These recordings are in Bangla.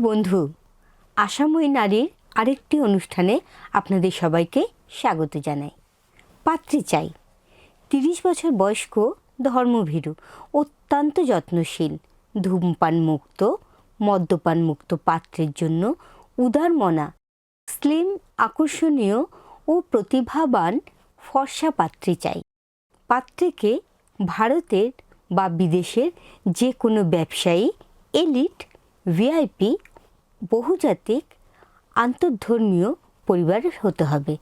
বন্ধু, আশাময়ী নারীর আরেকটি অনুষ্ঠানে আপনাদের সবাইকে স্বাগত জানাই। পাত্রী চাই। 30 বছর বয়স্ক ধর্মভীরু, অত্যন্ত যত্নশীল, ধূমপান মুক্ত, মদ্যপান মুক্ত পাত্রের জন্য উদারমনা, স্লিম, আকর্ষণীয় ও প্রতিভাবান ফর্সা পাত্রী চাই। পাত্রীকে ভারতের বা বিদেশের যে কোনো ব্যবসায়ী, এলিট, ভিআইপি, বহুজাতিক, আন্তর্ধর্মীয় পরিবারের হতে হবে,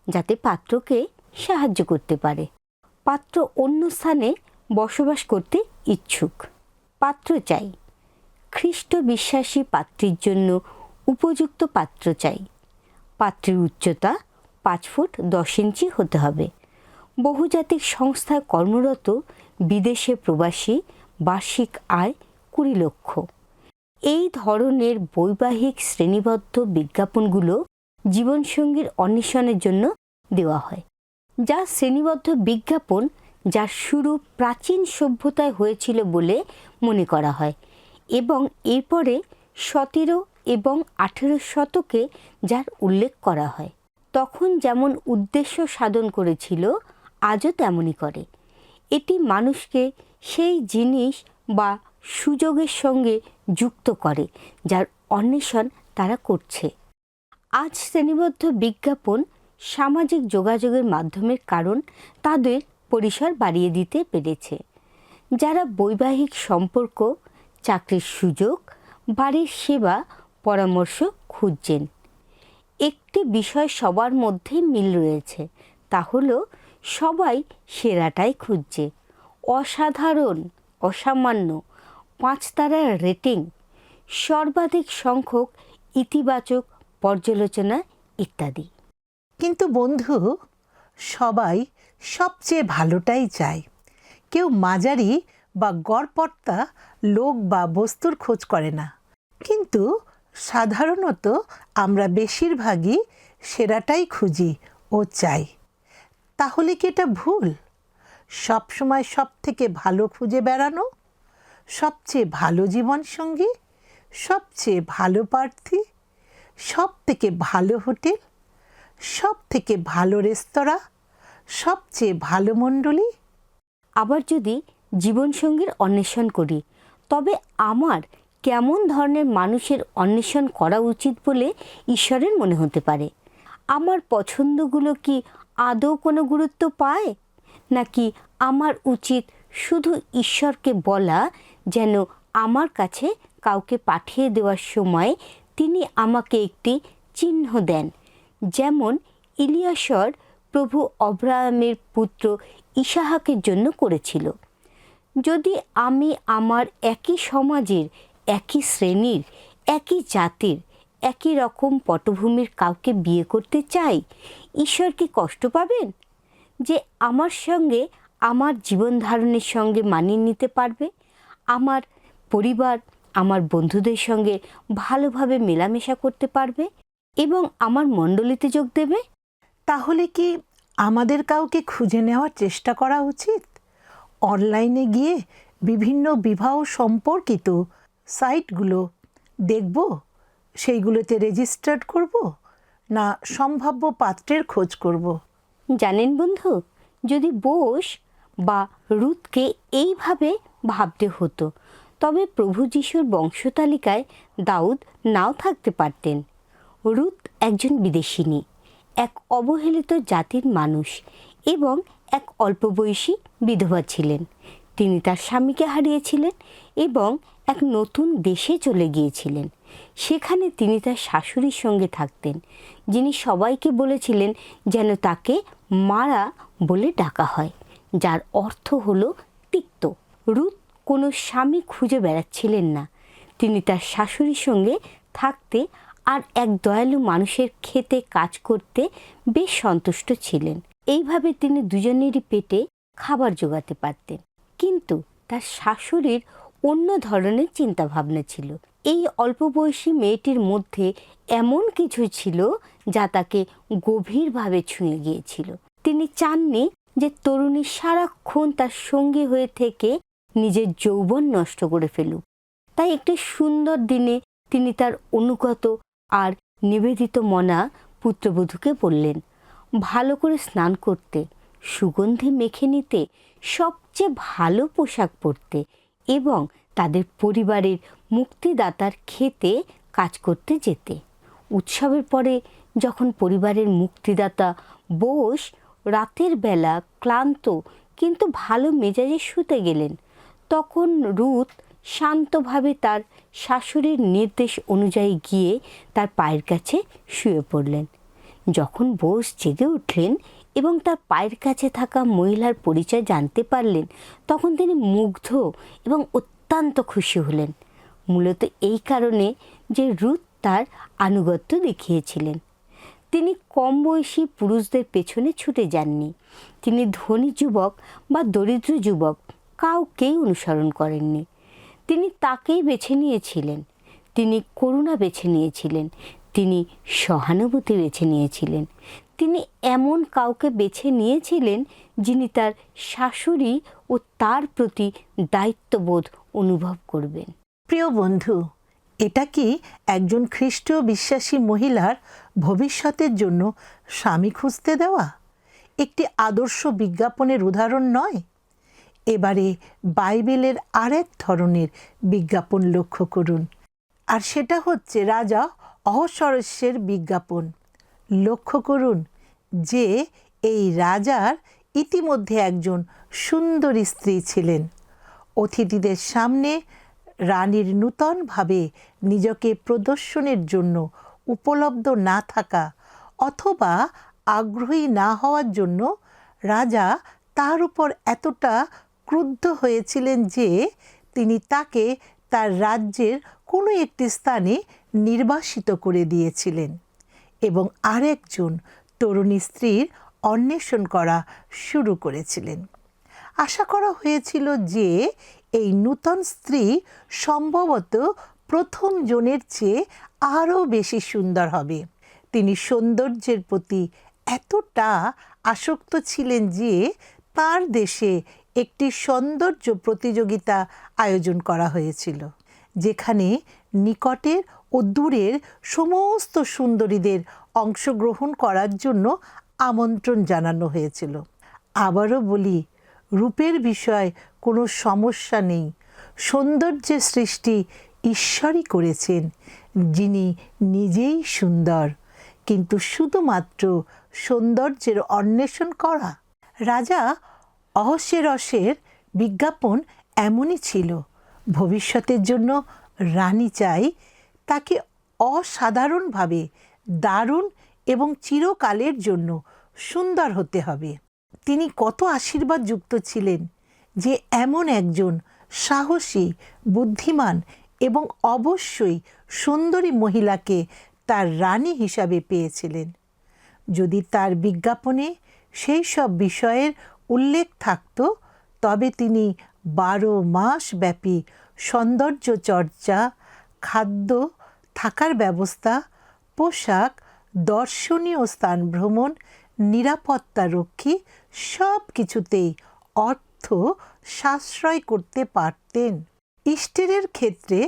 যাতে পাত্রকে সাহায্য করতে পারে। পাত্র অন্য স্থানে বসবাস করতে ইচ্ছুক। পাত্র চাই। খ্রিস্ট বিশ্বাসী পাত্রীর জন্য উপযুক্ত পাত্র চাই। পাত্রের উচ্চতা 5 ফুট 10 ইঞ্চি হতে হবে। বহুজাতিক সংস্থায় কর্মরত, বিদেশে প্রবাসী, বার্ষিক আয় 20 লক্ষ। এই ধরনের বৈবাহিক শ্রেণীবদ্ধ বিজ্ঞাপনগুলো জীবনসঙ্গীর অন্বেষণের জন্য দেওয়া হয়। যা শ্রেণীবদ্ধ বিজ্ঞাপন, যার শুরু প্রাচীন সভ্যতায় হয়েছিল বলে মনে করা হয় এবং এরপরে 17 এবং 18 শতকে যার উল্লেখ করা হয়। তখন যেমন উদ্দেশ্য সাধন করেছিল, আজও তেমনই করে। এটি মানুষকে সেই জিনিস বা সুযোগের সঙ্গে যুক্ত করে যার অন্বেষণ তারা করছে। আজ শ্রেণীবদ্ধ বিজ্ঞাপন সামাজিক যোগাযোগের মাধ্যমের কারণ তাদের পরিসর বাড়িয়ে দিতে পেরেছে। যারা বৈবাহিক সম্পর্ক, চাকরির সুযোগ, বাড়ির সেবা, পরামর্শ খুঁজছেন, একটি বিষয় সবার মধ্যে মিল রয়েছে, তা হলো সবাই সেরাটাই খুঁজছে। অসাধারণ, অসামান্য, 5 তারার রেটিং, সর্বাধিক সংখ্যক ইতিবাচক পর্যালোচনা ইত্যাদি। কিন্তু বন্ধু, সবাই সবচেয়ে ভালোটাই চায়। কেউ মাঝারি বা গড়পড়তা লোক বা বস্তুর খোঁজ করে না। কিন্তু সাধারণত আমরা বেশিরভাগই সেরাটাই খুঁজি ও চাই। তাহলে কি এটা ভুল? সবসময় সব থেকে ভালো খুঁজে বেড়ানো, সবচেয়ে ভালো জীবনসঙ্গী, সবচেয়ে ভালো প্রার্থী, সব থেকে ভালো হোটেল, সব থেকে ভালো রেস্তোরাঁ, সবচেয়ে ভালো মণ্ডলী। আবার যদি জীবনসঙ্গীর অন্বেষণ করি, তবে আমার কেমন ধরনের মানুষের অন্বেষণ করা উচিত বলে ঈশ্বরের মনে হতে পারে? আমার পছন্দগুলো কি আদৌ কোনো গুরুত্ব পায়, নাকি আমার উচিত শুধু ঈশ্বরকে বলা, যেন আমার কাছে কাউকে পাঠিয়ে দেওয়ার সময় তিনি আমাকে একটি চিহ্ন দেন, যেমন ইলিয়াসর প্রভু অব্রাহামের পুত্র ইসাহাকের জন্য করেছিল। যদি আমি আমার একই সমাজের, একই শ্রেণীর, একই জাতির, একই রকম পটভূমির কাউকে বিয়ে করতে চাই, ঈশ্বর কি কষ্ট পাবেন? যে আমার সঙ্গে, আমার জীবন ধারণের সঙ্গে মানিয়ে নিতে পারবে, আমার পরিবার, আমার বন্ধুদের সঙ্গে ভালোভাবে মেলামেশা করতে পারবে এবং আমার মণ্ডলীতে যোগ দেবে? তাহলে কি আমাদের কাউকে খুঁজে নেওয়ার চেষ্টা করা উচিত? অনলাইনে গিয়ে বিভিন্ন বিবাহ সম্পর্কিত সাইটগুলো দেখব, সেইগুলোতে রেজিস্টার্ড করব, না সম্ভাব্য পাত্রের খোঁজ করব? জানেন বন্ধু, যদি বোস বা রুথকে এইভাবে ভাবতে হতো, তবে প্রভু যিশুর বংশতালিকায় দাউদ নাও থাকতে পারতেন। রুথ একজন বিদেশিনী, এক অবহেলিত জাতির মানুষ এবং এক অল্প বয়সী বিধবা ছিলেন। তিনি তার স্বামীকে হারিয়েছিলেন এবং এক নতুন দেশে চলে গিয়েছিলেন। সেখানে তিনি তার শাশুড়ির সঙ্গে থাকতেন, যিনি সবাইকে বলেছিলেন যেন তাকে মারা বলে ডাকা হয়, যার অর্থ হলো তিক্ত। রুথ কোনো স্বামী খুঁজে বেড়াচ্ছিলেন না। তিনি তার শাশুড়ির সঙ্গে থাকতে আর এক দয়ালু মানুষের খেতে কাজ করতে বেশ সন্তুষ্ট ছিলেন। এইভাবে তিনি দুজনেরই পেটে খাবার জোগাতে পারতেন। কিন্তু তার শাশুড়ির অন্য ধরনের চিন্তাভাবনা ছিল। এই অল্প বয়সী মেয়েটির মধ্যে এমন কিছু ছিল যা তাকে গভীরভাবে ছুঁয়ে গিয়েছিল। তিনি চাননি যে তরুণী সারাক্ষণ তার সঙ্গী হয়ে থেকে নিজের যৌবন নষ্ট করে ফেলুক। তাই একটি সুন্দর দিনে তিনি তার অনুগত আর নিবেদিত মনা পুত্রবধূকে বললেন ভালো করে স্নান করতে, সুগন্ধি মেখে নিতে, সবচেয়ে ভালো পোশাক পরতে এবং তাদের পরিবারের মুক্তিদাতার খেতে কাজ করতে যেতে। উৎসবের পরে যখন পরিবারের মুক্তিদাতা বোস রাতের বেলা ক্লান্ত কিন্তু ভালো মেজাজে শুতে গেলেন, তখন রুথ শান্তভাবে তার শাশুড়ির নির্দেশ অনুযায়ী গিয়ে তার পায়ের কাছে শুয়ে পড়লেন। যখন বোস জেগে উঠলেন এবং তার পায়ের কাছে থাকা মহিলার পরিচয় জানতে পারলেন, তখন তিনি মুগ্ধ এবং অত্যন্ত খুশি হলেন, মূলত এই কারণে যে রুথ তার আনুগত্য দেখিয়েছিলেন। তিনি কম বয়সী পুরুষদের পেছনে ছুটে যাননি। তিনি ধনী যুবক বা দরিদ্র যুবক কাউকেই অনুসরণ করেননি। তিনি তাকেই বেছে নিয়েছিলেন। তিনি করুণা বেছে নিয়েছিলেন। তিনি সহানুভূতি বেছে নিয়েছিলেন। তিনি এমন কাউকে বেছে নিয়েছিলেন যিনি তার শাশুড়ি ও তার প্রতি দায়িত্ববোধ অনুভব করবেন। প্রিয় বন্ধু, এটা কি একজন খ্রিস্টীয় বিশ্বাসী মহিলার ভবিষ্যতের জন্য স্বামী খুঁজতে দেওয়া একটি আদর্শ বিজ্ঞাপনের উদাহরণ নয়? এবারে বাইবেলের আরেক ধরনের বিজ্ঞাপন লক্ষ্য করুন, আর সেটা হচ্ছে রাজা অহস্বরস্যের বিজ্ঞাপন। লক্ষ্য করুন যে এই রাজার ইতিমধ্যে একজন সুন্দরী স্ত্রী ছিলেন। অতিথিদের সামনে রানীর নূতনভাবে নিজেকে প্রদর্শনের জন্য উপলব্ধ না থাকা অথবা আগ্রহী না হওয়ার জন্য রাজা তার উপর এতটা ক্রুদ্ধ হয়েছিলেন যে তিনি তাকে তার রাজ্যের কোনো একটি স্থানে নির্বাসিত করে দিয়েছিলেন এবং আরেকজন তরুণী স্ত্রীর অন্বেষণ করা শুরু করেছিলেন। আশা করা হয়েছিল যে এই নূতন স্ত্রী সম্ভবত প্রথম জনের চেয়ে আরও বেশি সুন্দর হবে। তিনি সৌন্দর্যের প্রতি এতটা আসক্ত ছিলেন যে তার দেশে একটি সৌন্দর্য প্রতিযোগিতা আয়োজন করা হয়েছিল, যেখানে নিকটের ও দূরের সমস্ত সুন্দরীদের অংশগ্রহণ করার জন্য আমন্ত্রণ জানানো হয়েছিল। আবারও বলি, রূপের বিষয়ে কোনো সমস্যা নেই। সৌন্দর্যের সৃষ্টি ঈশ্বরই করেছেন, যিনি নিজেই সুন্দর, কিন্তু শুধুমাত্র সৌন্দর্যের অন্বেষণ করা। রাজা অহস্যেরসের বিজ্ঞাপন এমনই ছিল। ভবিষ্যতের জন্য রানী চাই তাকে অসাধারণভাবে দারুণ এবং চিরকালের জন্য সুন্দর হতে হবে। তিনি কত আশীর্বাদ যুক্ত ছিলেন যে এমন একজন সাহসী, বুদ্ধিমান এবং অবশ্যই সুন্দরী মহিলাকে তার রানী হিসাবে পেয়েছিলেন। যদি তার বিজ্ঞাপনে সেই সব বিষয়ের উল্লেখ থাকত, তবে তিনি 12 মাস ব্যাপী সৌন্দর্য চর্চা, খাদ্য, থাকার ব্যবস্থা, পোশাক, দর্শনীয় স্থান ভ্রমণ, নিরাপত্তা রক্ষী সব কিছুতেই অর্থ সাশ্রয় করতে পারতেন। ইস্টেরের ক্ষেত্রে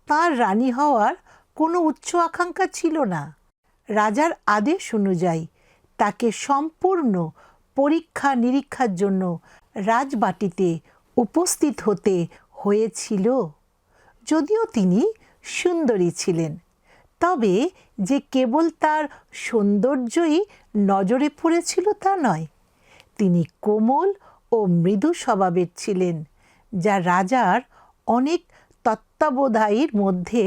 তাঁর রানী হওয়ার কোনো উচ্চ আকাঙ্ক্ষা ছিল না। রাজার আদেশ অনুযায়ী তাকে সম্পূর্ণ পরীক্ষা নিরীক্ষার জন্য রাজবাটিতে উপস্থিত হতে হয়েছিল। যদিও তিনি সুন্দরী ছিলেন, তবে যে কেবল তার সৌন্দর্যই নজরে পড়েছিল তা নয়। তিনি কোমল ও মৃদু স্বভাবের ছিলেন, যা রাজার অনেক তত্ত্বাবধায়ীর মধ্যে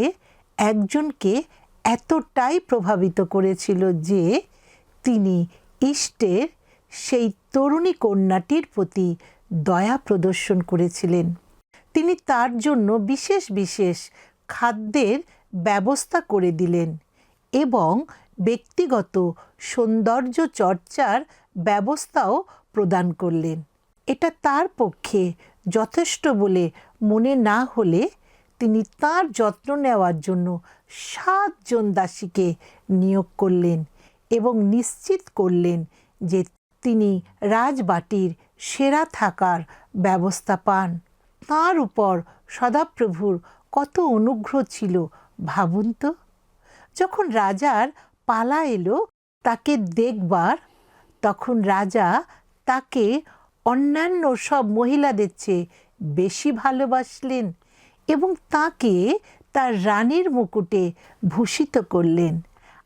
একজনকে এতটাই প্রভাবিত করেছিল যে তিনি ইষ্টের সেই তরুণী কন্যাটির প্রতি দয়া প্রদর্শন করেছিলেন। তিনি তার জন্য বিশেষ বিশেষ খাদ্যের ব্যবস্থা করে দিলেন এবং ব্যক্তিগত সৌন্দর্য চর্চার ব্যবস্থাও প্রদান করলেন। এটা তার পক্ষে যথেষ্ট বলে মনে না হলে তিনি তার যত্ন নেওয়ার জন্য 7 জন দাসীকে নিয়োগ করলেন এবং নিশ্চিত করলেন যে তিনি রাজবাটির সেরা থাকার ব্যবস্থা পান। তাঁর উপর সদাপ্রভুর কত অনুগ্রহ ছিল ভাবুন তো, যখন রাজার পালা এলো তাকে দেখবার, তখন রাজা তাকে অন্যান্য সব মহিলাদের চেয়ে বেশি ভালোবাসলেন এবং তাকে তার রানীর মুকুটে ভূষিত করলেন।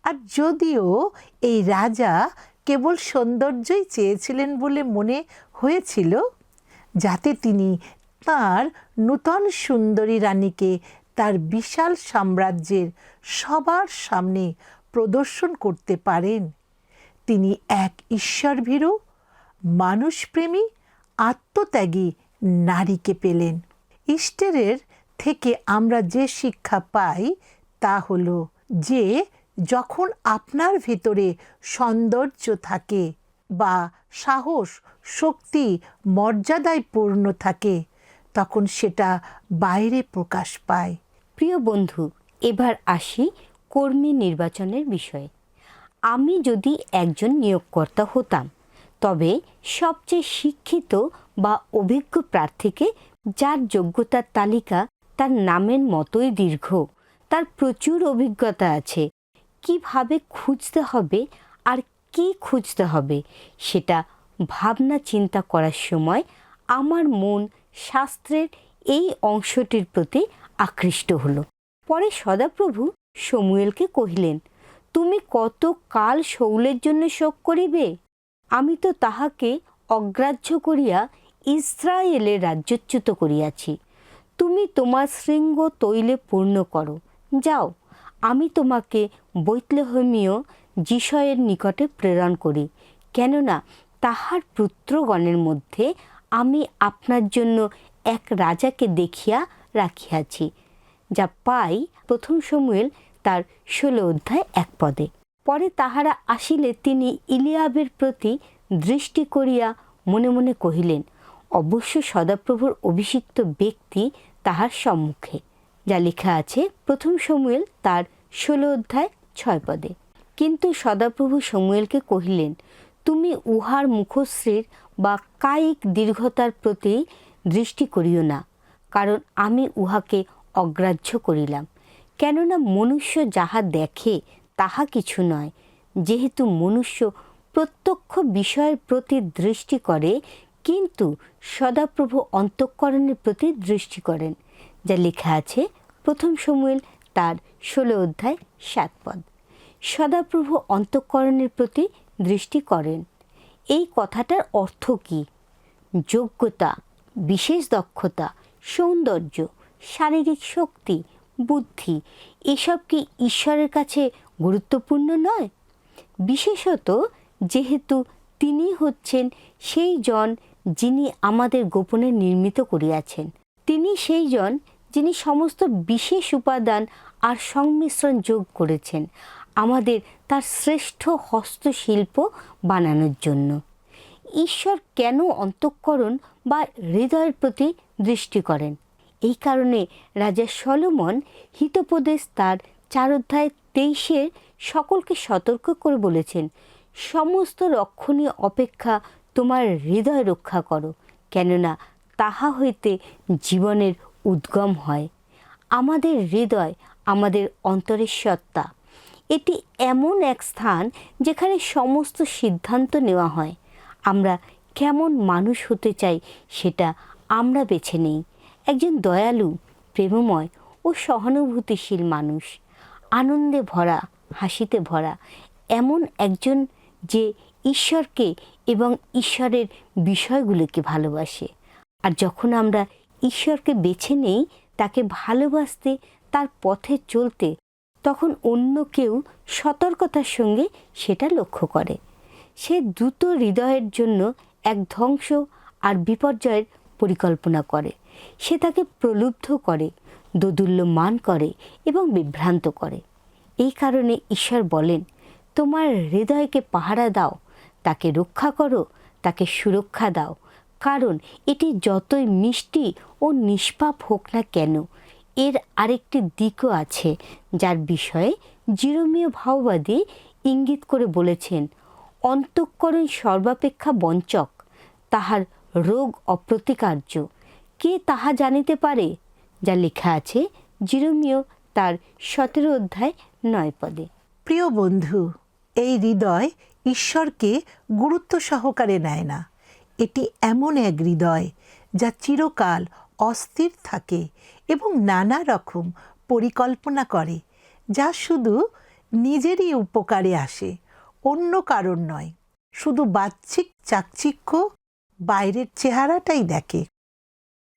আর যদিও এই রাজা কেবল সৌন্দর্যই চেয়েছিলেন বলে মনে হয়েছিল, যাতে তিনি তার নূতন সুন্দরী রানীকে তার বিশাল সাম্রাজ্যের সবার সামনে প্রদর্শন করতে পারেন, তিনি এক ঈশ্বরভীরু, মানুষপ্রেমী, আত্মত্যাগী নারীকে পেলেন। ইস্টারের থেকে আমরা যে শিক্ষা পাই তা হলো যে যখন আপনার ভেতরে সৌন্দর্য থাকে বা সাহস, শক্তি, মর্যাদায় পূর্ণ থাকে, তখন সেটা বাইরে প্রকাশ পায়। প্রিয় বন্ধু, এবার আসি কর্মী নির্বাচনের বিষয়ে। আমি যদি একজন নিয়োগকর্তা হতাম, তবে সবচেয়ে শিক্ষিত বা অভিজ্ঞ প্রার্থীকে, যার যোগ্যতার তালিকা তার নামের মতোই দীর্ঘ, তার প্রচুর অভিজ্ঞতা আছে, কিভাবে খুঁজতে হবে আর কি খুঁজতে হবে সেটা ভাবনা চিন্তা করার সময় আমার মন শাস্ত্রের এই অংশটির প্রতি আকৃষ্ট হলো। পরে সদাপ্রভু শমূয়েলকে কহিলেন, তুমি কত কাল শৌলের জন্য শোক করিবে? আমি তো তাহাকে অগ্রাহ্য করিয়া ইস্রায়েলে রাজ্যচ্যুত করিয়াছি। তুমি তোমার শৃঙ্গ তৈলে পূর্ণ করো, যাও, আমি তোমাকে বৈতলেহমীয় যিশয়ের নিকটে প্রেরণ করি, কেননা তাহার পুত্রগণের মধ্যে আমি আপনার জন্য এক রাজাকে দেখিয়া রাখিয়াছি। যা পাই 1 শমূয়েল তার 16 অধ্যায় 1 পদে। পরে তাহারা আসিলে তিনি ইলিয়াবের প্রতি দৃষ্টি করিয়া মনে মনে কহিলেন, অবশ্য সদাপ্রভুর অভিষিক্ত ব্যক্তি তাহার সম্মুখে। যা লেখা আছে 1 শমূয়েল তার 16 অধ্যায় 6 পদে। কিন্তু সদাপ্রভু শমূয়েলকে কহিলেন, তুমি উহার মুখশ্রীর বা কায়িক দীর্ঘতার প্রতি দৃষ্টি করিও না, কারণ আমি উহাকে অগ্রাহ্য করিলাম। কেননা মনুষ্য যাহা দেখে তাহা কিছু নয়, যেহেতু মনুষ্য প্রত্যক্ষ বিষয়ের প্রতি দৃষ্টি করে, কিন্তু সদাপ্রভু অন্তঃকরণের প্রতি দৃষ্টি করেন। যা লেখা আছে 1 শমূয়েল তার 16 অধ্যায় 7 পদ। সদাপ্রভু অন্তঃকরণের প্রতি দৃষ্টি করেন, এই কথাটার অর্থ কি? যোগ্যতা, বিশেষ দক্ষতা, সৌন্দর্য, শারীরিক শক্তি, বুদ্ধি, এসব কি ঈশ্বরের কাছে গুরুত্বপূর্ণ নয়? বিশেষত যেহেতু তিনি হচ্ছেন সেই জন যিনি আমাদের গোপনে নির্মিত করিয়াছেন। তিনি সেই জন যিনি সমস্ত বিশেষ উপাদান আর সংমিশ্রণ যোগ করেছেন আমাদের তার শ্রেষ্ঠ হস্তশিল্প বানানোর জন্য। ঈশ্বর কেন অন্তঃকরণ বা হৃদয়ের প্রতি দৃষ্টি করেন? এই কারণে রাজা সলোমন হিতোপদেশ তার 4 অধ্যায় 23 সকলকে সতর্ক করে বলেছেন, সমস্ত রক্ষণীয় অপেক্ষা তোমার হৃদয় রক্ষা করো, কেননা তাহা হইতে জীবনের উদ্গম হয়। আমাদের হৃদয় আমাদের অন্তরের সত্তা। এটি এমন এক স্থান যেখানে সমস্ত সিদ্ধান্ত নেওয়া হয়। আমরা কেমন মানুষ হতে চাই সেটা আমরা বেছে নিই। একজন দয়ালু, প্রেমময় ও সহানুভূতিশীল মানুষ, আনন্দে ভরা, হাসিতে ভরা, এমন একজন যে ঈশ্বরকে এবং ঈশ্বরের বিষয়গুলোকে ভালোবাসে। আর যখন আমরা ঈশ্বরকে বেছে নেই, তাকে ভালোবাসতে, তার পথে চলতে, তখন অন্য কেউ সতর্কতার সঙ্গে সেটা লক্ষ্য করে। সে দ্রুত হৃদয়ের জন্য এক ধ্বংস আর বিপর্যয়ের পরিকল্পনা করে। সে তাকে প্রলুব্ধ করে, দোদুল্যমান করে এবং বিভ্রান্ত করে। এই কারণে ঈশ্বর বলেন, তোমার হৃদয়কে পাহারা দাও, তাকে রক্ষা করো, তাকে সুরক্ষা দাও, কারণ এটি যতই মিষ্টি ও নিষ্পাপ হোক না কেন, এর আরেকটি দিকও আছে, যার বিষয়ে জিরোমীয় ভাওবাদী ইঙ্গিত করে বলেছেন, অন্তঃকরণ সর্বাপেক্ষা বঞ্চক, তাহার রোগ অপ্রতিকার্য, কে তাহা জানিতে পারে? যা লেখা আছে জিরোমীয় তার 17 অধ্যায় 9 পদে। প্রিয় বন্ধু, এই হৃদয় ঈশ্বরকে গুরুত্ব সহকারে নেয় না। এটি এমন এক হৃদয় যা চিরকাল অস্থির থাকে এবং নানা রকম পরিকল্পনা করে, যা শুধু নিজেরই উপকারে আসে, অন্য কারণ নয়। শুধু বাহ্যিক চাকচিক্য, বাইরের চেহারাটাই দেখে।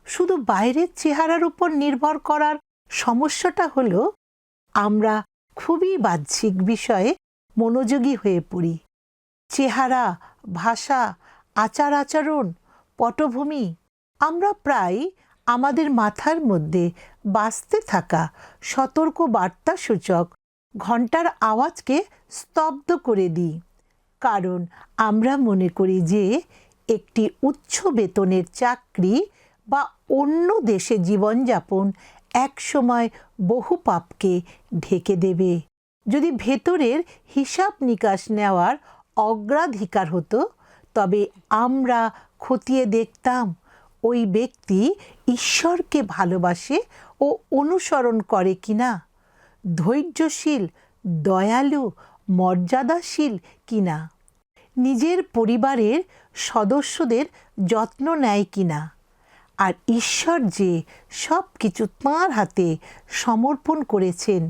শুধু বাইরের চেহারার উপর নির্ভর করার সমস্যাটা হলো আমরা খুবই বাহ্যিক বিষয়ে মনোযোগী হয়ে পড়ি। চেহারা, ভাষা, আচার আচরণ, পটভূমি, আমরা প্রায় আমাদের মাথার মধ্যে বাজতে থাকা সতর্ক বার্তাসূচক ঘণ্টার আওয়াজকে স্তব্ধ করে দিই, কারণ আমরা মনে করি যে একটি উচ্চ বেতনের চাকরি বা অন্য দেশে জীবনযাপন একসময় বহু পাপকে ঢেকে দেবে। যদি ভেতরের হিসাব নিকাশ নেওয়ার অগ্রাধিকার হতো, তবে আমরা খতিয়ে দেখতাম ওই ব্যক্তি ঈশ্বরকে ভালোবাসে ও অনুসরণ করে কিনা, ধৈর্যশীল, দয়ালু, মর্যাদাশীল কিনা, নিজের পরিবারের সদস্যদের যত্ন নেয় কিনা, আর ঈশ্বর যে সব কিছু তাঁর হাতে সমর্পণ করেছেন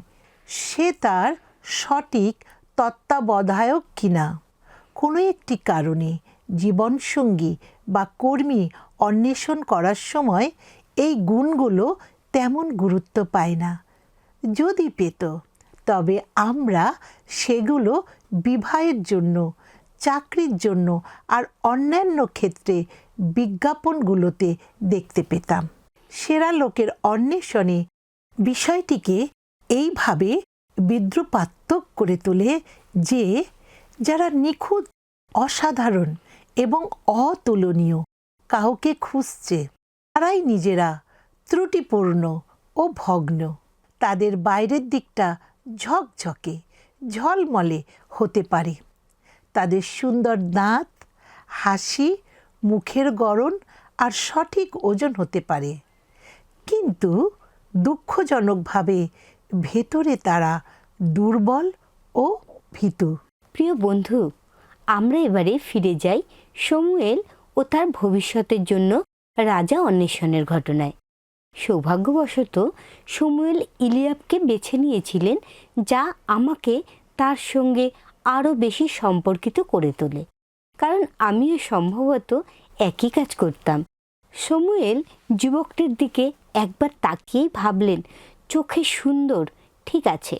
সে তার সঠিক তত্ত্বাবধায়ক কিনা। কোনো একটি কারণে জীবনসঙ্গী বা কর্মী অন্বেষণ করার সময় এই গুণগুলো তেমন গুরুত্ব পায় না। যদি পেত, তবে আমরা সেগুলো বিবাহের জন্য, চাকরির জন্য আর অন্যান্য ক্ষেত্রে বিজ্ঞাপনগুলোতে দেখতে পেতাম। সেরা লোকের অন্বেষণে বিষয়টিকে এইভাবে বিদ্রুপাত্মক করে তোলে যে যারা নিখুঁত, অসাধারণ এবং অতুলনীয় কাউকে খুঁজছে, তারাই নিজেরা ত্রুটিপূর্ণ ও ভগ্ন। তাদের বাইরের দিকটা ঝকঝকে, ঝলমলে হতে পারে। তাদের সুন্দর দাঁত, হাসি, মুখের গড়ন আর সঠিক ওজন হতে পারে, কিন্তু দুঃখজনকভাবে ভেতরে তারা দুর্বল ও ভীতু। প্রিয় বন্ধু, আমরা এবারে ফিরে যাই শমূয়েল ও তার ভবিষ্যতের জন্য রাজা অন্বেষণের ঘটনায়। সৌভাগ্যবশত শমূয়েল ইলিয়াবকে বেছে নিয়েছিলেন, যা আমাকে তার সঙ্গে আরও বেশি সম্পর্কিত করে তোলে, কারণ আমিও সম্ভবত একই কাজ করতাম। শমূয়েল যুবকটির দিকে একবার তাকিয়েই ভাবলেন, চোখে সুন্দর, ঠিক আছে,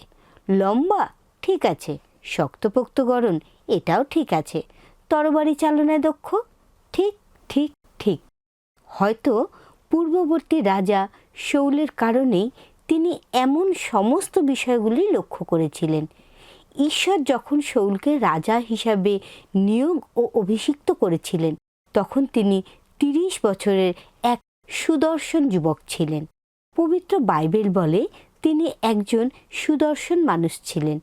লম্বা, ঠিক আছে, শক্তপোক্ত গড়ন, এটাও ঠিক আছে, তরবারি চালনায় দক্ষ, ঠিক ঠিক ঠিক। হয়তো পূর্ববর্তী রাজা শৌলের কারণেই তিনি এমন সমস্ত বিষয়গুলি লক্ষ্য করেছিলেন। ঈশ্বর যখন শৌলকে রাজা হিসাবে নিয়োগ ও অভিষিক্ত করেছিলেন, তখন তিনি 30 বছরের এক সুদর্শন যুবক ছিলেন। পবিত্র বাইবেল বলে তিনি একজন সুদর্শন মানুষ ছিলেন।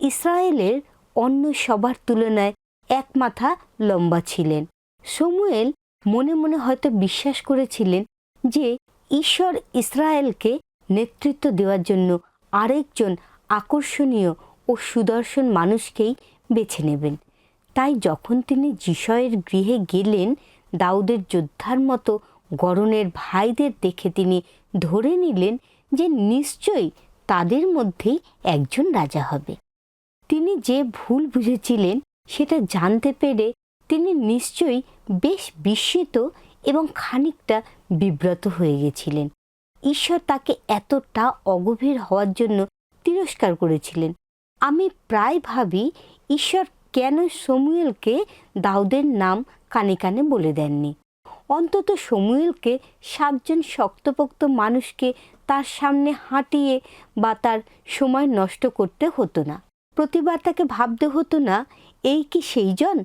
ইসরায়েলের অন্য সবার তুলনায় এক মাথা লম্বা ছিলেন। শমূয়েল মনে মনে হয়তো বিশ্বাস করেছিলেন যে ঈশ্বর ইসরায়েলকে নেতৃত্ব দেওয়ার জন্য আরেকজন আকর্ষণীয় ও সুদর্শন মানুষকেই বেছে নেবেন। তাই যখন তিনি যিশয়ের গৃহে গেলেন, দাউদের যোদ্ধার মতো গড়নের ভাইদের দেখে তিনি ধরে নিলেন যে নিশ্চয়ই তাদের মধ্যেই একজন রাজা হবে। তিনি যে ভুল বুঝেছিলেন সেটা জানতে পেরে তিনি নিশ্চয়ই বেশ বিস্মিত এবং খানিকটা বিব্রত হয়ে গেছিলেন। ঈশ্বর তাকে এতটা অগভীর হওয়ার জন্য তিরস্কার করেছিলেন। আমি প্রায় ভাবি, ঈশ্বর কেন শমূয়েলকে দাউদের নাম কানে কানে বলে দেননি। অন্তত শমূয়েলকে 7 জন শক্তপোক্ত মানুষকে তার সামনে হাঁটিয়ে বা তার সময় নষ্ট করতে হতো না। প্রতিবার তাকে ভাবতে হতো না, এই কি সেই জন?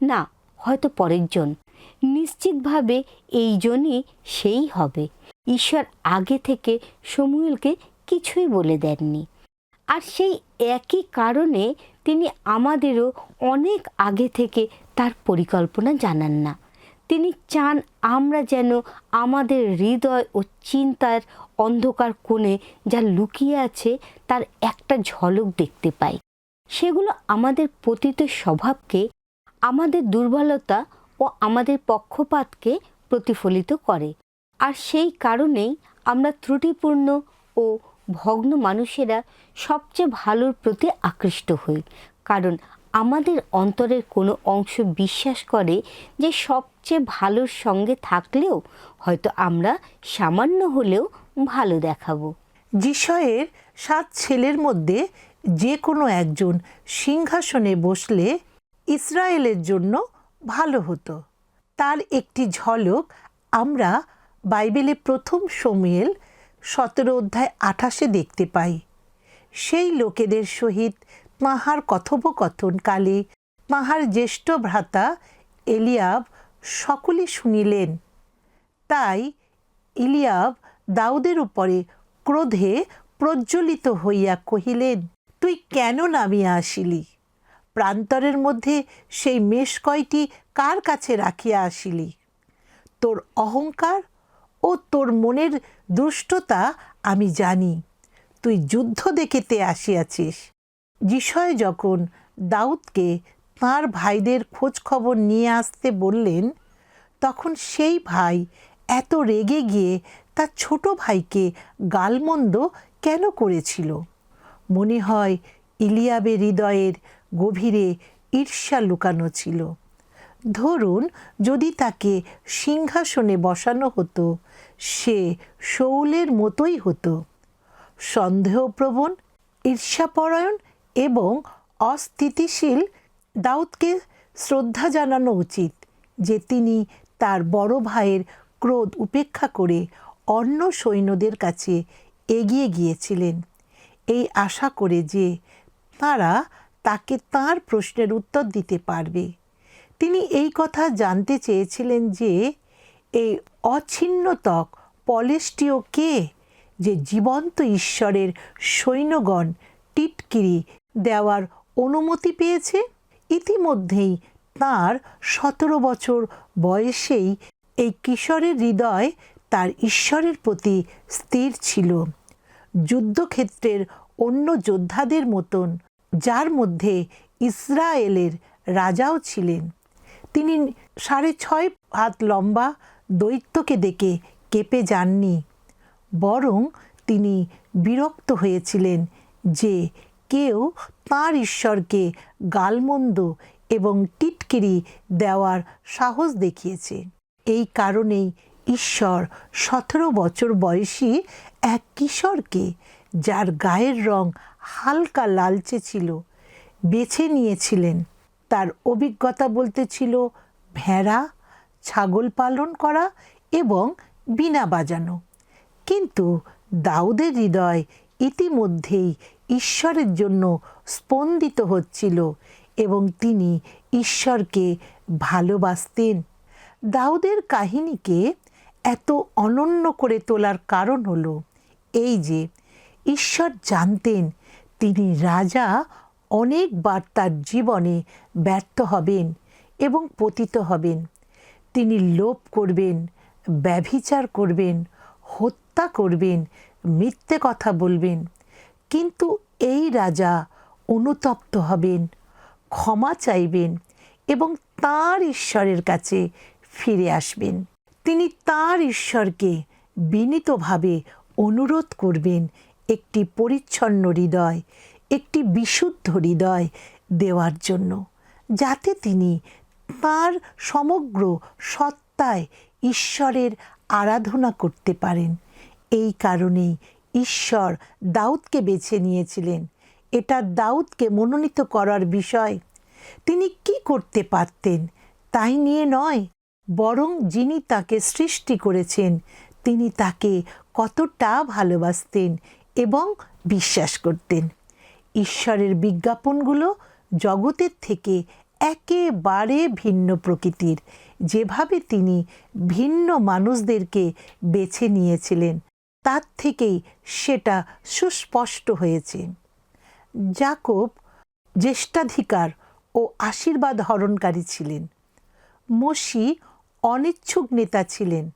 না, হয়তো পরের জন। নিশ্চিতভাবে এই জনই সেই হবে। ঈশ্বর আগে থেকে শমূয়েলকে কিছুই বলে দেননি। আর সেই একই কারণে তিনি আমাদেরও অনেক আগে থেকে তার পরিকল্পনা জানান না। তিনি চান আমরা যেন আমাদের হৃদয় ও চিন্তার অন্ধকার কোণে যা লুকিয়ে আছে তার একটা ঝলক দেখতে পাই। সেগুলো আমাদের পতিত স্বভাবকে, আমাদের দুর্বলতা ও আমাদের পক্ষপাতকে প্রতিফলিত করে। আর সেই কারণেই আমরা ত্রুটিপূর্ণ ও ভগ্ন মানুষেরা সবচেয়ে ভালোর প্রতি আকৃষ্ট হই, কারণ আমাদের অন্তরের কোনো অংশ বিশ্বাস করে যে সবচেয়ে ভালোর সঙ্গে থাকলেও হয়তো আমরা সামান্য হলেও ভালো দেখাবো। যিশয়ের 7 ছেলের মধ্যে যে কোনো একজন সিংহাসনে বসলে ইসরায়েলের জন্য ভালো হতো। তার একটি ঝলক আমরা বাইবেলে 1 শমূয়েল 17 অধ্যায় 28 দেখতে পাই। সেই লোকেদের সহিত তাঁহার কথোপকথনকালে তাঁহার জ্যেষ্ঠ ভ্রাতা এলিয়াব সকলে শুনিলেন। তাই এলিয়াব দাউদের উপরে ক্রোধে প্রজ্বলিত হইয়া কহিলেন, তুই কেন নামিয়া আসিলি? প্রান্তরের মধ্যে সেই মেষ কয়টি কার কাছে রাখিয়া আসিলি? তোর অহংকার ও তোর মনের দুষ্টতা আমি জানি। তুই যুদ্ধ দেখিতে আসিয়াছিস। যিশয় যখন দাউদকে তাঁর ভাইদের খোঁজ খবর নিয়ে আসতে বললেন, তখন সেই ভাই এত রেগে গিয়ে তার ছোট ভাইকে গালমন্দ কেন করেছিল? মনে হয় ইলিয়াবের হৃদয়ের গভীরে ঈর্ষা লুকানো ছিল। ধরুন, যদি তাকে সিংহাসনে বসানো হতো, সে শৌলের মতোই হতো, সন্দেহপ্রবণ, ঈর্ষাপরায়ণ এবং অস্থিতিশীল। দাউদকে শ্রদ্ধা জানানো উচিত যে তিনি তার বড় ভাইয়ের ক্রোধ উপেক্ষা করে অন্য সৈন্যদের কাছে এগিয়ে গিয়েছিলেন, এই আশা করে যে তারা তাকে তাঁর প্রশ্নের উত্তর দিতে পারবে। তিনি এই কথা জানতে চেয়েছিলেন যে এই অছিন্নতক পলেষ্টীয় কে, যে জীবন্ত ঈশ্বরের সৈন্যগণ টিটকিরি দেওয়ার অনুমতি পেয়েছে। ইতিমধ্যেই তাঁর 17 বছর বয়সেই এই কিশোরের হৃদয় তার ঈশ্বরের প্রতি স্থির ছিল। যুদ্ধক্ষেত্রের অন্য যোদ্ধাদের মতন, যার মধ্যে ইসরায়েলের রাজাও ছিলেন, তিনি 6.5 হাত লম্বা দৈত্যকে দেখে কেঁপে যাননি, বরং তিনি বিরক্ত হয়েছিলেন যে কেউ তাঁর ঈশ্বরকে গালমন্দ এবং টিটকিরি দেওয়ার সাহস দেখিয়েছে। এই কারণেই ঈশ্বর 17 বছর বয়সী এক কিশোরকে, যার গায়ের রং হালকা লালচে ছিল, বেছে নিয়েছিলেন। তার অভিজ্ঞতা বলতে ছিল ভেড়া, ছাগল পালন করা এবং বীণা বাজানো। কিন্তু দাউদের হৃদয় ইতিমধ্যেই ঈশ্বরের জন্য স্পন্দিত হচ্ছিল এবং তিনি ঈশ্বরকে ভালোবাসতেন। দাউদের কাহিনীকে এত অনন্য করে তোলার কারণ হলো এই যে ঈশ্বর জানতেন তিনি রাজা অনেকবার তার জীবনে ব্যর্থ হবেন এবং পতিত হবেন। তিনি লোভ করবেন, ব্যভিচার করবেন, হত্যা করবেন, মিথ্যে কথা বলবেন, কিন্তু এই রাজা অনুতপ্ত হবেন, ক্ষমা চাইবেন এবং তাঁর ঈশ্বরের কাছে ফিরে আসবেন। তিনি তাঁর ঈশ্বরকে বিনীতভাবে অনুরোধ করবেন একটি পরিচ্ছন্ন হৃদয়, একটি বিশুদ্ধ হৃদয় দেওয়ার জন্য, যাতে তিনি তাঁর সমগ্র সত্তায় ঈশ্বরের আরাধনা করতে পারেন। এই কারণেই ঈশ্বর দাউদকে বেছে নিয়েছিলেন। এটা দাউদকে মনোনীত করার বিষয়। তিনি কি করতে পারতেন তাই নিয়ে নয়, বরং যিনি তাকে সৃষ্টি করেছেন তিনি তাকে কতটা ভালোবাসতেন এবং বিশ্বাস করতেন। ঈশ্বরের বিজ্ঞাপনগুলো জগতের থেকে একেবারে ভিন্ন প্রকৃতির। যেভাবে তিনি ভিন্ন মানুষদেরকে বেছে নিয়েছিলেন, তার থেকেই সেটা সুস্পষ্ট হয়েছে। যাকব জ্যেষ্ঠাধিকার ও আশীর্বাদ হরণকারী ছিলেন। মোশি অনিচ্ছুক নেতা ছিলেন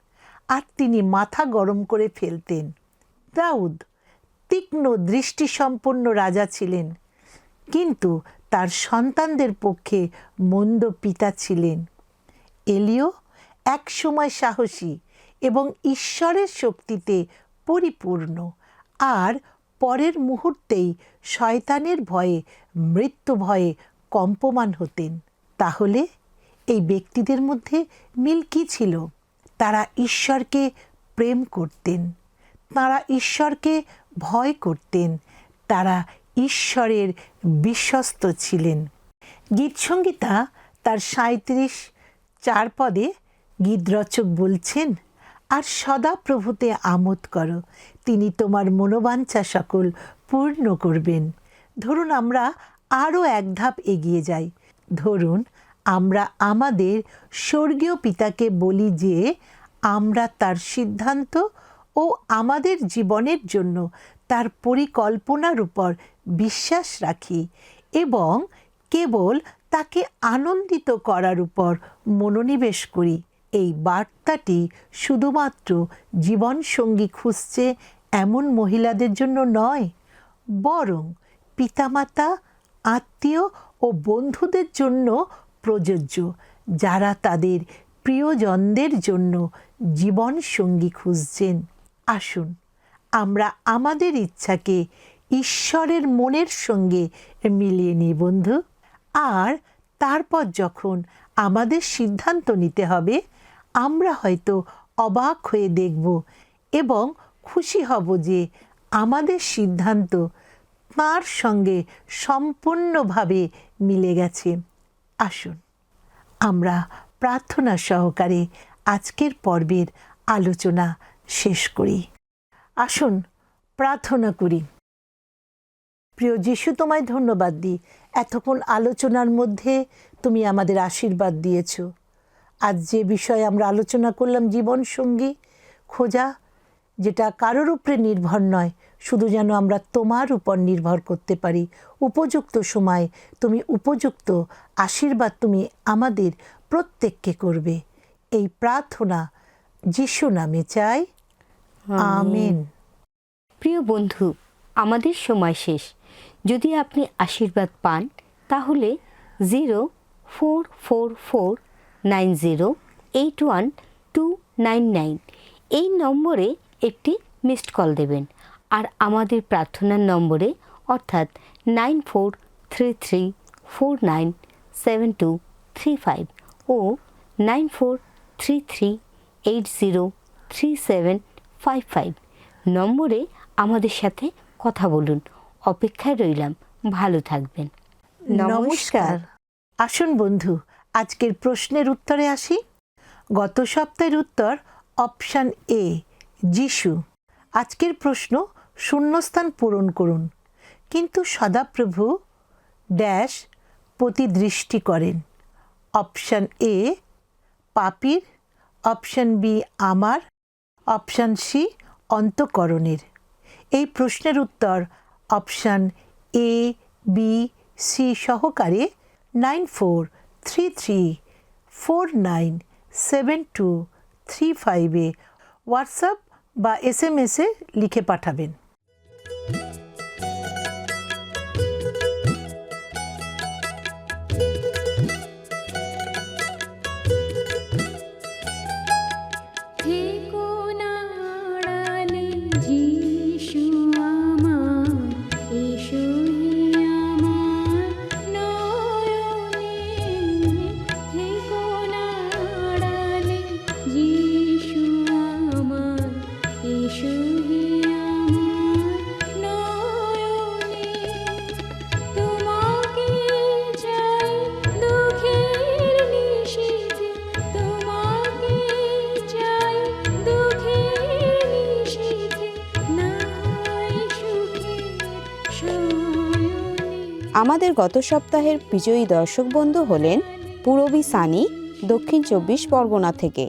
আর তিনি মাথা গরম করে ফেলতেন। দাউদ তীক্ষ্ণ দৃষ্টিসম্পন্ন রাজা ছিলেন, কিন্তু তার সন্তানদের পক্ষে মন্দ পিতা ছিলেন। এলিও একসময় সাহসী এবং ঈশ্বরের শক্তিতে পরিপূর্ণ, আর পরের মুহূর্তেই শয়তানের ভয়ে, মৃত্যু ভয়ে কম্পমান হতেন। তাহলে এই ব্যক্তিদের মধ্যে মিল কী ছিল? তারা ঈশ্বরকে প্রেম করতেন, তারা ঈশ্বরকে ভয় করতেন, তারা ঈশ্বরের বিশ্বস্ত ছিলেন। গীতসংগীতা তার 37:4 পদে গীতরচক বলছেন, আর সদা প্রভুতে আমোদ করো, তিনি তোমার মনোবাঞ্ছা সকল পূর্ণ করবেন। ধরুন আমরা আরও এক ধাপ এগিয়ে যাই। ধরুন আমরা আমাদের স্বর্গীয় পিতাকে বলি যে আমরা তার সিদ্ধান্ত ও আমাদের জীবনের জন্য তার পরিকল্পনার উপর বিশ্বাস রাখি এবং কেবল তাকে আনন্দিত করার উপর মনোনিবেশ করি। এই বার্তাটি শুধুমাত্র জীবনসঙ্গী খুঁজছে এমন মহিলাদের জন্য নয়, বরং পিতামাতা, আত্মীয় ও বন্ধুদের জন্য প্রযোজ্য, যারা তাদের প্রিয়জনদের জন্য জীবনসঙ্গী খুঁজছেন। আসুন আমরা আমাদের ইচ্ছাকে ঈশ্বরের মনের সঙ্গে মিলিয়ে নিই বন্ধু। আর তারপর যখন আমাদের সিদ্ধান্ত নিতে হবে, আমরা হয়তো অবাক হয়ে দেখব এবং খুশি হব যে আমাদের সিদ্ধান্ত তাঁর সঙ্গে সম্পূর্ণভাবে মিলে গেছে। আসুন আমরা প্রার্থনা সহকারে আজকের পর্বের আলোচনা শেষ করি। আসুন প্রার্থনা করি। প্রিয় যিশু, তোমায় ধন্যবাদ দিই, এতক্ষণ আলোচনার মধ্যে তুমি আমাদের আশীর্বাদ দিয়েছ। আজ যে বিষয়ে আমরা আলোচনা করলাম, জীবনসঙ্গী খোঁজা, যেটা কারোর উপরে নির্ভর নয়, শুধু যেন আমরা তোমার উপর নির্ভর করতে পারি। উপযুক্ত সময় তুমি উপযুক্ত আশীর্বাদ তুমি আমাদের প্রত্যেককে করবে। এই প্রার্থনা যিশু নামে চাই, আমেন। প্রিয় বন্ধু, আমাদের সময় শেষ। যদি আপনি আশীর্বাদ পান তাহলে 044490812999 এই নম্বরে একটি মিসড কল দেবেন। আর আমাদের প্রার্থনার নম্বরে অর্থাৎ 9433497235 ও 9433803755 নম্বরে আমাদের সাথে কথা বলুন। অপেক্ষায় রইলাম। ভালো থাকবেন। নমস্কার। আসুন বন্ধু, আজকের প্রশ্নের উত্তরে আসি। গত সপ্তাহের উত্তর অপশান এ, যিশু। আজকের প্রশ্ন, শূন্যস্থান পূরণ করুন। কিন্তু সদাপ্রভু ড্যাশ প্রতিদৃষ্টি করেন। অপশান এ পাপীর, অপশান বি আমার, অপশান সি অন্তঃকরণের। এই প্রশ্নের উত্তর অপশান এ, বি, সি সহকারে 9433497235 হোয়াটসঅ্যাপ বা SMS-এ লিখে পাঠাবেন। আমাদের গত সপ্তাহের বিজয়ী দর্শক বন্ধু হলেন পূরবী সানি, দক্ষিণ 24 পরগনা থেকে।